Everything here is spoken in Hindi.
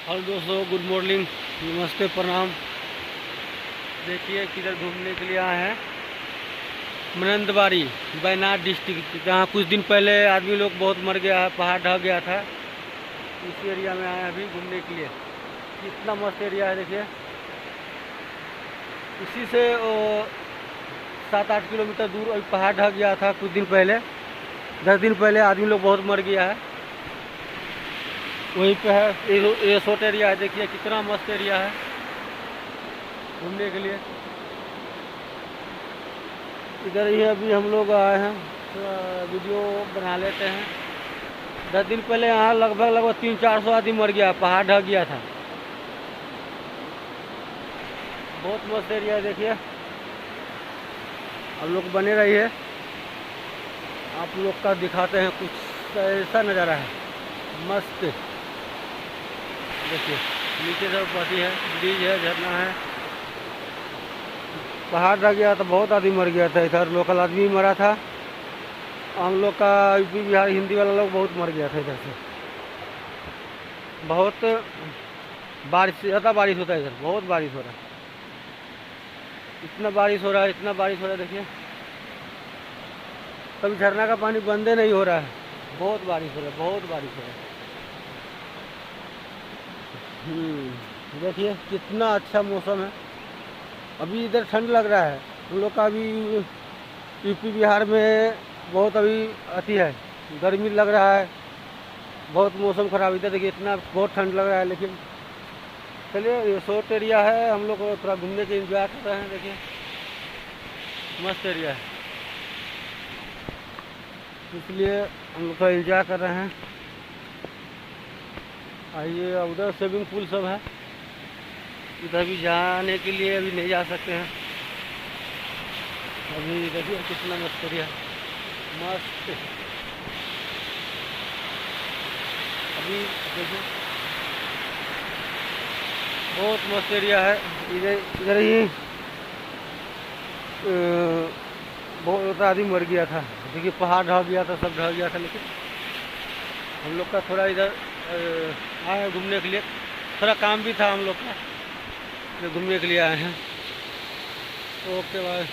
हेलो दोस्तों, गुड मॉर्निंग, नमस्ते, प्रणाम। देखिए किधर घूमने के लिए आए हैं। मनंदबाड़ी, वायनाड डिस्ट्रिक्ट, जहाँ कुछ दिन पहले आदमी लोग बहुत मर गया है, पहाड़ ढह गया था। इस एरिया में आए हैं अभी घूमने के लिए। कितना मस्त एरिया है देखिए। इसी से 7-8 किलोमीटर दूर अभी पहाड़ ढह गया था कुछ दिन पहले। 10 दिन पहले आदमी लोग बहुत मर गया है। वहीं पे है ये शॉर्ट एरिया है। देखिए कितना मस्त एरिया है घूमने के लिए। इधर ही अभी हम लोग आए हैं, थोड़ा वीडियो बना लेते हैं। 10 दिन पहले यहाँ लगभग 300-400 आदमी मर गया, पहाड़ ढह गया था। बहुत मस्त एरिया है देखिए। आप लोग बने रहिए, आप लोग का दिखाते हैं कुछ ऐसा नज़ारा है मस्त। देखिए नीचे सब पाती है, ब्रिज है, झरना है। पहाड़ रह गया था, बहुत आदमी मर गया था। इधर लोकल आदमी मरा था। हम लोग का यूपी बिहार हिंदी वाला लोग बहुत मर गया था इधर से। बहुत बारिश, ज़्यादा बारिश होता है इधर, बहुत बारिश हो रहा है। इतना बारिश हो रहा है, इतना बारिश हो रहा है देखिए। कभी झरना का पानी बंदे नहीं हो रहा है। बहुत बारिश हो रहा है, बहुत बारिश हो रहा है। देखिए कितना अच्छा मौसम है। अभी इधर ठंड लग रहा है। हम लोग का अभी यूपी बिहार में बहुत अभी अति है, गर्मी लग रहा है, बहुत मौसम ख़राब। इधर देखिए इतना बहुत ठंड लग रहा है। लेकिन चलिए, ये शॉर्ट एरिया है, हम लोग थोड़ा घूमने के एंजॉय कर रहे हैं। देखिए मस्त एरिया है, इसलिए हम लोग थोड़ा एंजॉय कर रहे हैं। आइए, उधर स्विमिंग पूल सब है, इधर भी जाने के लिए अभी नहीं जा सकते हैं। अभी देखिए कितना मस्त एरिया, मस्त। अभी देखिए बहुत मस्त एरिया है। इधर इधर ही बहुत आदमी मर गया था। देखिए पहाड़ ढह गया था, सब ढह गया था। लेकिन हम लोग का थोड़ा इधर आए घूमने के लिए, थोड़ा काम भी था हम लोग का, घूमने के लिए आए हैं। Okay bye.